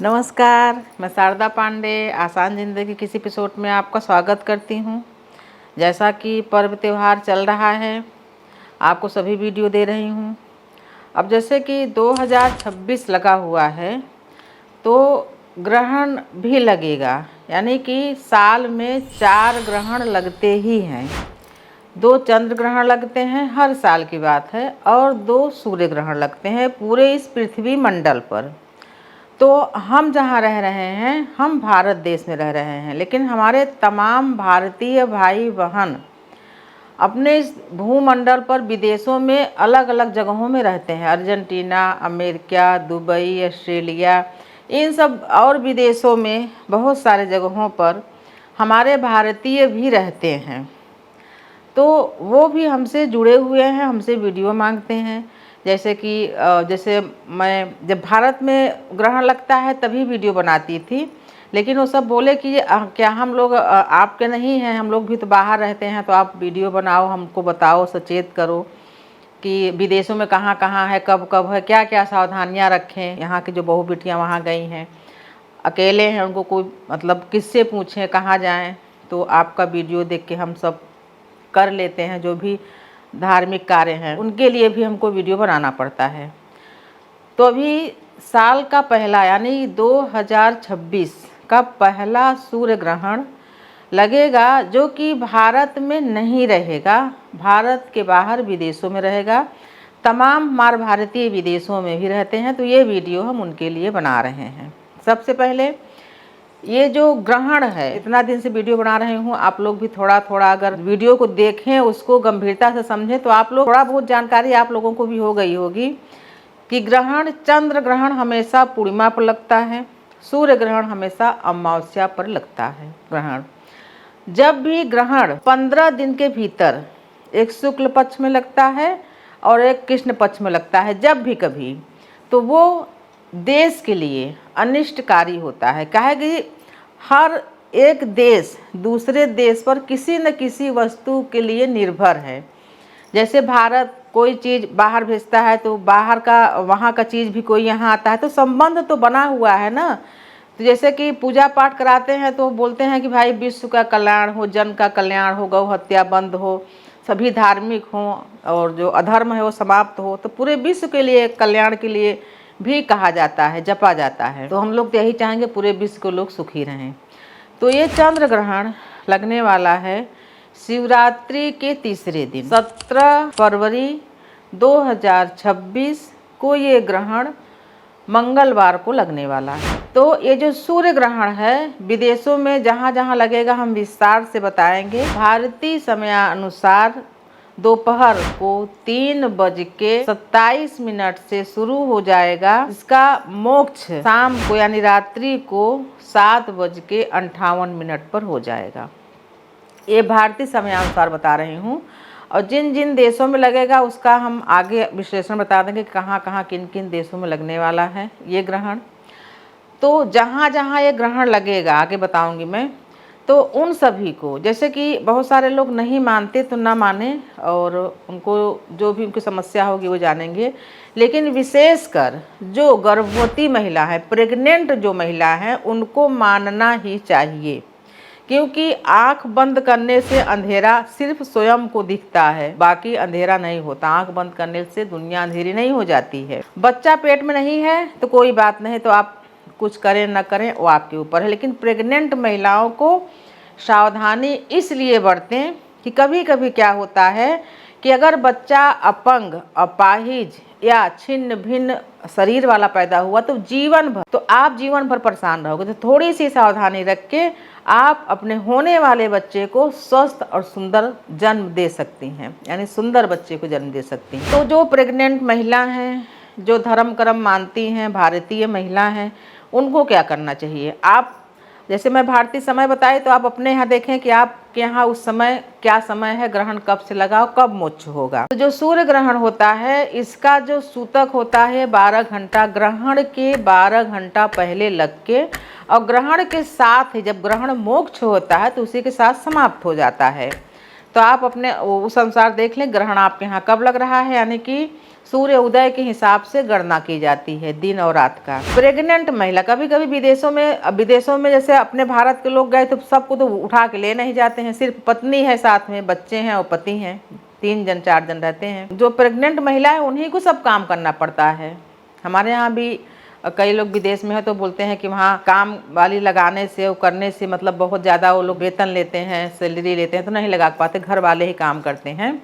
नमस्कार, मैं शारदा पांडे आसान ज़िंदगी के किसी एपिसोड में आपका स्वागत करती हूँ। जैसा कि पर्व त्यौहार चल रहा है, आपको सभी वीडियो दे रही हूँ। अब जैसे कि 2026 लगा हुआ है, तो ग्रहण भी लगेगा, यानी कि साल में 4 ग्रहण लगते ही हैं। 2 चंद्र ग्रहण लगते हैं, हर साल की बात है, और 2 सूर्य ग्रहण लगते हैं पूरे इस पृथ्वी मंडल पर। तो हम जहाँ रह रहे हैं, हम भारत देश में रह रहे हैं, लेकिन हमारे तमाम भारतीय भाई बहन अपने इस भूमंडल पर विदेशों में अलग अलग जगहों में रहते हैं। अर्जेंटीना, अमेरिका, दुबई, ऑस्ट्रेलिया, इन सब और विदेशों में बहुत सारे जगहों पर हमारे भारतीय भी रहते हैं। तो वो भी हमसे जुड़े हुए हैं, हमसे वीडियो मांगते हैं। जैसे कि जैसे मैं जब भारत में ग्रहण लगता है तभी वीडियो बनाती थी, लेकिन वो सब बोले कि क्या हम लोग आपके नहीं हैं, हम लोग भी तो बाहर रहते हैं, तो आप वीडियो बनाओ, हमको बताओ, सचेत करो कि विदेशों में कहाँ कहाँ है, कब कब है, क्या क्या सावधानियाँ रखें। यहाँ की जो बहू बेटियाँ वहाँ गई हैं, अकेले हैं, उनको कोई मतलब किससे पूछें, कहाँ जाएं। तो आपका वीडियो देख के हम सब कर लेते हैं, जो भी धार्मिक कार्य हैं उनके लिए भी हमको वीडियो बनाना पड़ता है। तो अभी साल का पहला यानी 2026 का पहला सूर्य ग्रहण लगेगा, जो कि भारत में नहीं रहेगा, भारत के बाहर विदेशों में रहेगा। तमाम हमारे भारतीय विदेशों में भी रहते हैं, तो ये वीडियो हम उनके लिए बना रहे हैं। सबसे पहले ये जो ग्रहण है, इतना दिन से वीडियो बना रही हूँ, आप लोग भी थोड़ा थोड़ा अगर वीडियो को देखें, उसको गंभीरता से समझें, तो आप लोग थोड़ा बहुत जानकारी आप लोगों को भी हो गई होगी कि ग्रहण, चंद्र ग्रहण हमेशा पूर्णिमा पर लगता है, सूर्य ग्रहण हमेशा अमावस्या पर लगता है। ग्रहण जब भी ग्रहण 15 दिन के भीतर एक शुक्ल पक्ष में लगता है और एक कृष्ण पक्ष में लगता है, जब भी कभी, तो वो देश के लिए अनिष्टकारी होता है। काहे कि हर एक देश दूसरे देश पर किसी न किसी वस्तु के लिए निर्भर है। जैसे भारत कोई चीज़ बाहर भेजता है, तो बाहर का वहाँ का चीज़ भी कोई यहाँ आता है, तो संबंध तो बना हुआ है ना। तो जैसे कि पूजा पाठ कराते हैं तो बोलते हैं कि भाई विश्व का कल्याण हो, जन का कल्याण हो, गौ हत्या बंद हो, सभी धार्मिक हों और जो अधर्म है वो समाप्त हो। तो पूरे विश्व के लिए, कल्याण के लिए भी कहा जाता है, जपा जाता है। तो हम लोग तो यही चाहेंगे पूरे विश्व को लोग सुखी रहें। तो ये चंद्र ग्रहण लगने वाला है शिवरात्रि के तीसरे दिन 17 फरवरी 2026 को ये ग्रहण मंगलवार को लगने वाला है। तो ये जो सूर्य ग्रहण है विदेशों में जहाँ जहाँ लगेगा हम विस्तार से बताएंगे। भारतीय समयानुसार दोपहर को 3:27 से शुरू हो जाएगा। इसका मोक्ष शाम को यानी रात्रि को 7:58 पर हो जाएगा। ये भारतीय समयानुसार बता रही हूँ, और जिन जिन देशों में लगेगा उसका हम आगे विश्लेषण बता देंगे कि कहाँ कहाँ किन किन देशों में लगने वाला है ये ग्रहण। तो जहाँ जहाँ ये ग्रहण लगेगा आगे बताऊँगी मैं। तो उन सभी को, जैसे कि बहुत सारे लोग नहीं मानते तो ना माने, और उनको जो भी उनकी समस्या होगी वो जानेंगे, लेकिन विशेषकर जो गर्भवती महिला है, प्रेग्नेंट जो महिला है, उनको मानना ही चाहिए। क्योंकि आंख बंद करने से अंधेरा सिर्फ स्वयं को दिखता है, बाकी अंधेरा नहीं होता। आंख बंद करने से दुनिया अंधेरी नहीं हो जाती है। बच्चा पेट में नहीं है तो कोई बात नहीं, तो आप कुछ करें न करें वो आपके ऊपर है, लेकिन प्रेग्नेंट महिलाओं को सावधानी इसलिए बरतें कि कभी कभी क्या होता है कि अगर बच्चा अपंग, अपाहिज या छिन्न भिन्न शरीर वाला पैदा हुआ तो आप जीवन भर परेशान रहोगे। तो थोड़ी सी सावधानी रख के आप अपने होने वाले बच्चे को स्वस्थ और सुंदर जन्म दे सकती हैं, यानी सुंदर बच्चे को जन्म दे सकती हैं। तो जो प्रेग्नेंट महिला हैं, जो धर्म कर्म मानती हैं, भारतीय महिला हैं, उनको क्या करना चाहिए? आप जैसे मैं भारतीय समय बताई, तो आप अपने यहाँ देखें कि आपके यहाँ उस समय क्या समय है, ग्रहण कब से लगा, कब मोक्ष होगा। तो जो सूर्य ग्रहण होता है, इसका जो सूतक होता है 12 घंटा, ग्रहण के 12 घंटा पहले लग के, और ग्रहण के साथ ही जब ग्रहण मोक्ष होता है तो उसी के साथ समाप्त हो जाता है। तो आप अपने उस अनुसार देख लें ग्रहण आपके यहाँ कब लग रहा है, यानी कि सूर्य उदय के हिसाब से गणना की जाती है दिन और रात का। प्रेग्नेंट महिला, कभी कभी विदेशों में जैसे अपने भारत के लोग गए तो सबको तो उठा के ले नहीं जाते हैं, सिर्फ पत्नी है साथ में, बच्चे हैं और पति हैं, 3 जन 4 जन रहते हैं। जो प्रेग्नेंट महिला है उन्हीं को सब काम करना पड़ता है। हमारे यहाँ भी कई लोग विदेश में है तो बोलते हैं कि वहाँ काम वाली लगाने से, वो करने से मतलब बहुत ज़्यादा वो लोग वेतन लेते हैं, सैलरी लेते हैं, तो नहीं लगा पाते, घर वाले ही काम करते हैं।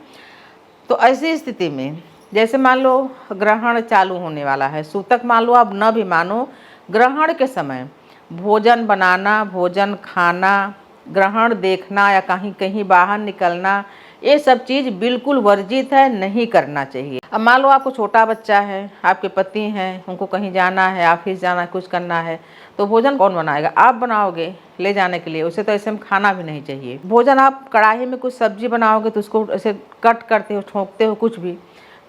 तो ऐसी स्थिति में जैसे मान लो ग्रहण चालू होने वाला है, सूतक मान लो, आप न भी मानो, ग्रहण के समय भोजन बनाना, भोजन खाना, ग्रहण देखना या कहीं कहीं बाहर निकलना, ये सब चीज़ बिल्कुल वर्जित है, नहीं करना चाहिए। अब मान लो आपको छोटा बच्चा है, आपके पति हैं, उनको कहीं जाना है, ऑफिस जाना है, कुछ करना है, तो भोजन कौन बनाएगा? आप बनाओगे ले जाने के लिए। उसे तो ऐसे में खाना भी नहीं चाहिए। भोजन आप कढ़ाई में कुछ सब्जी बनाओगे तो उसको ऐसे कट करते हो, छोंकते हो कुछ भी,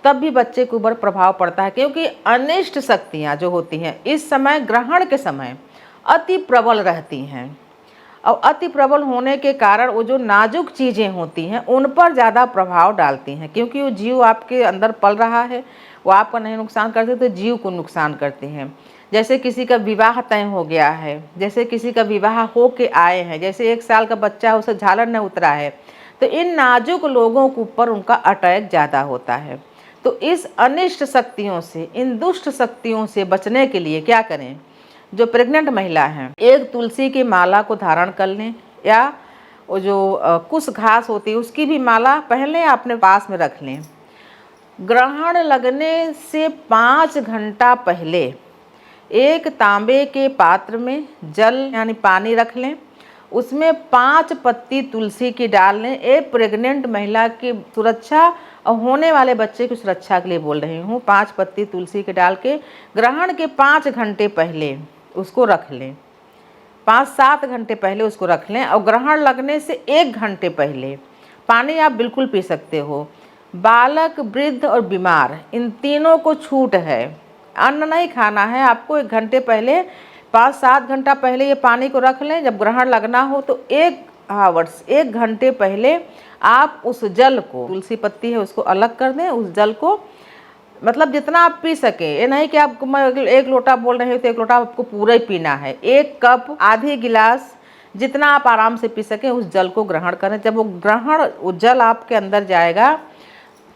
तब भी बच्चे के ऊपर प्रभाव पड़ता है, क्योंकि अनिष्ट शक्तियाँ जो होती हैं इस समय ग्रहण के समय अति प्रबल रहती हैं। और अति प्रबल होने के कारण वो जो नाजुक चीज़ें होती हैं उन पर ज़्यादा प्रभाव डालती हैं, क्योंकि वो जीव आपके अंदर पल रहा है, वो आपका नहीं नुकसान करते तो जीव को नुकसान करते हैं। जैसे किसी का विवाह तय हो गया है, जैसे किसी का विवाह हो के आए हैं, जैसे 1 साल का बच्चा है उसे झालर न उतरा है, तो इन नाजुक लोगों के ऊपर उनका अटैक ज़्यादा होता है। तो इस अनिष्ट शक्तियों से, इन दुष्ट शक्तियों से बचने के लिए क्या करें? जो प्रेग्नेंट महिला हैं, एक तुलसी की माला को धारण कर लें, या वो जो कुश घास होती है उसकी भी माला पहले अपने पास में रख लें। ग्रहण लगने से 5 घंटा पहले एक तांबे के पात्र में जल यानी पानी रख लें, उसमें 5 पत्ती तुलसी की डाल लें। एक प्रेग्नेंट महिला की सुरक्षा और होने वाले बच्चे की सुरक्षा के लिए बोल रही हूँ। 5 पत्ती तुलसी के डाल के ग्रहण के 5 घंटे पहले उसको रख लें, 5-7 घंटे पहले उसको रख लें। और ग्रहण लगने से 1 घंटे पहले पानी आप बिल्कुल पी सकते हो। बालक, वृद्ध और बीमार, इन तीनों को छूट है, अन्न नहीं खाना है आपको। 1 घंटे पहले, 5-7 घंटा पहले ये पानी को रख लें। जब ग्रहण लगना हो तो 1 घंटे पहले आप उस जल को, तुलसी पत्ती है उसको अलग कर दें, उस जल को मतलब जितना आप पी सके, ये नहीं कि आपको मैं 1 लोटा बोल रही हूँ तो 1 लोटा आपको पूरा ही पीना है। 1 कप, आधी गिलास, जितना आप आराम से पी सकें उस जल को ग्रहण करें। जब वो जल आपके अंदर जाएगा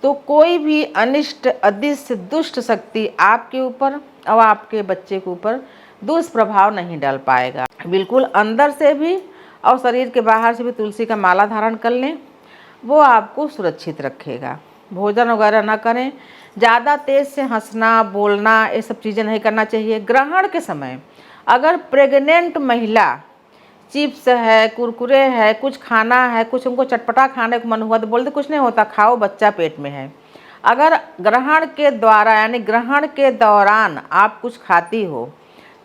तो कोई भी अनिष्ट, अदृश्य, दुष्ट शक्ति आपके ऊपर और आपके बच्चे के ऊपर दुष्प्रभाव नहीं डाल पाएगा। बिल्कुल अंदर से भी और शरीर के बाहर से भी तुलसी का माला धारण कर लें, वो आपको सुरक्षित रखेगा। भोजन वगैरह ना करें, ज़्यादा तेज़ से हंसना, बोलना, ये सब चीज़ें नहीं करना चाहिए। ग्रहण के समय अगर प्रेग्नेंट महिला चिप्स है, कुरकुरे है, कुछ खाना है, कुछ उनको चटपटा खाने को मन हुआ तो बोलते कुछ नहीं होता, खाओ, बच्चा पेट में है। अगर ग्रहण के द्वारा यानी ग्रहण के दौरान आप कुछ खाती हो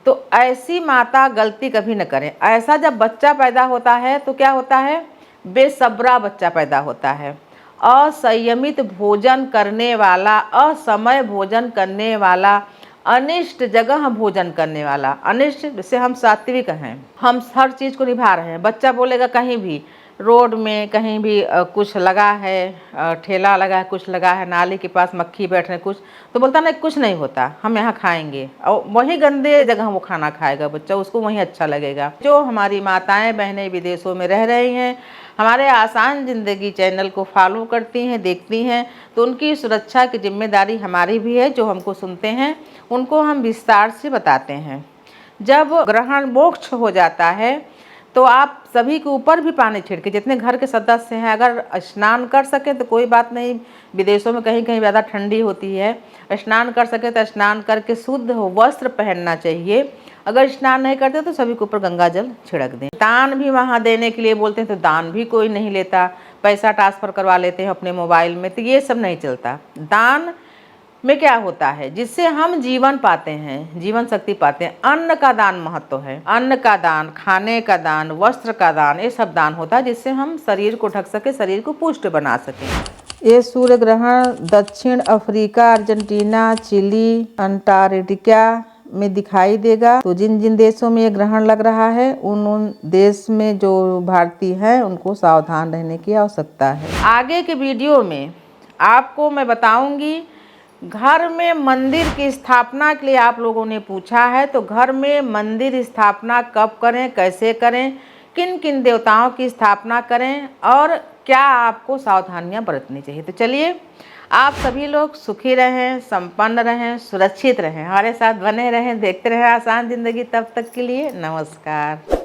तो ऐसी माता गलती कभी न करें। ऐसा जब बच्चा पैदा होता है तो क्या होता है? बेसब्रा बच्चा पैदा होता है। असंयमित भोजन करने वाला, असमय भोजन करने वाला, अनिष्ट जगह भोजन करने वाला। अनिष्ट जैसे हम सात्विक हैं, हम हर चीज़ को निभा रहे हैं। बच्चा बोलेगा कहीं भी रोड में कहीं भी कुछ लगा है, ठेला लगा है, कुछ लगा है, नाली के पास मक्खी बैठ रहे कुछ, तो बोलता नहीं कुछ नहीं होता, हम यहाँ खाएंगे। और वही गंदे जगह वो खाना खाएगा बच्चा, उसको वहीं अच्छा लगेगा। जो हमारी माताएं बहनें विदेशों में रह रही हैं, हमारे आसान ज़िंदगी चैनल को फॉलो करती हैं, देखती हैं, तो उनकी सुरक्षा की जिम्मेदारी हमारी भी है। जो हमको सुनते हैं उनको हम विस्तार से बताते हैं। जब ग्रहण मोक्ष हो जाता है तो आप सभी के ऊपर भी पानी छिड़के, जितने घर के सदस्य हैं, अगर स्नान कर सकें तो कोई बात नहीं। विदेशों में कहीं कहीं ज़्यादा ठंडी होती है, स्नान कर सके तो स्नान करके शुद्ध वस्त्र पहनना चाहिए। अगर स्नान नहीं करते तो सभी के ऊपर गंगा जल छिड़क दें। दान भी वहाँ देने के लिए बोलते हैं तो दान भी कोई नहीं लेता, पैसा ट्रांसफ़र करवा लेते हैं अपने मोबाइल में, तो ये सब नहीं चलता। दान में क्या होता है, जिससे हम जीवन पाते हैं, जीवन शक्ति पाते हैं। अन्न का दान महत्व है, अन्न का दान, खाने का दान, वस्त्र का दान, ये सब दान होता है जिससे हम शरीर को ढक सके, शरीर को पुष्ट बना सके। ये सूर्य ग्रहण दक्षिण अफ्रीका, अर्जेंटीना, चिली, अंटार्कटिका में दिखाई देगा। तो जिन जिन देशों में ये ग्रहण लग रहा है उन देश में जो भारतीय हैं उनको सावधान रहने की आवश्यकता है। आगे के वीडियो में आपको मैं बताऊंगी घर में मंदिर की स्थापना के लिए आप लोगों ने पूछा है, तो घर में मंदिर स्थापना कब करें, कैसे करें, किन किन देवताओं की स्थापना करें और क्या आपको सावधानियां बरतनी चाहिए। तो चलिए, आप सभी लोग सुखी रहें, संपन्न रहें, सुरक्षित रहें, हमारे साथ बने रहें, देखते रहें आसान ज़िंदगी। तब तक के लिए नमस्कार।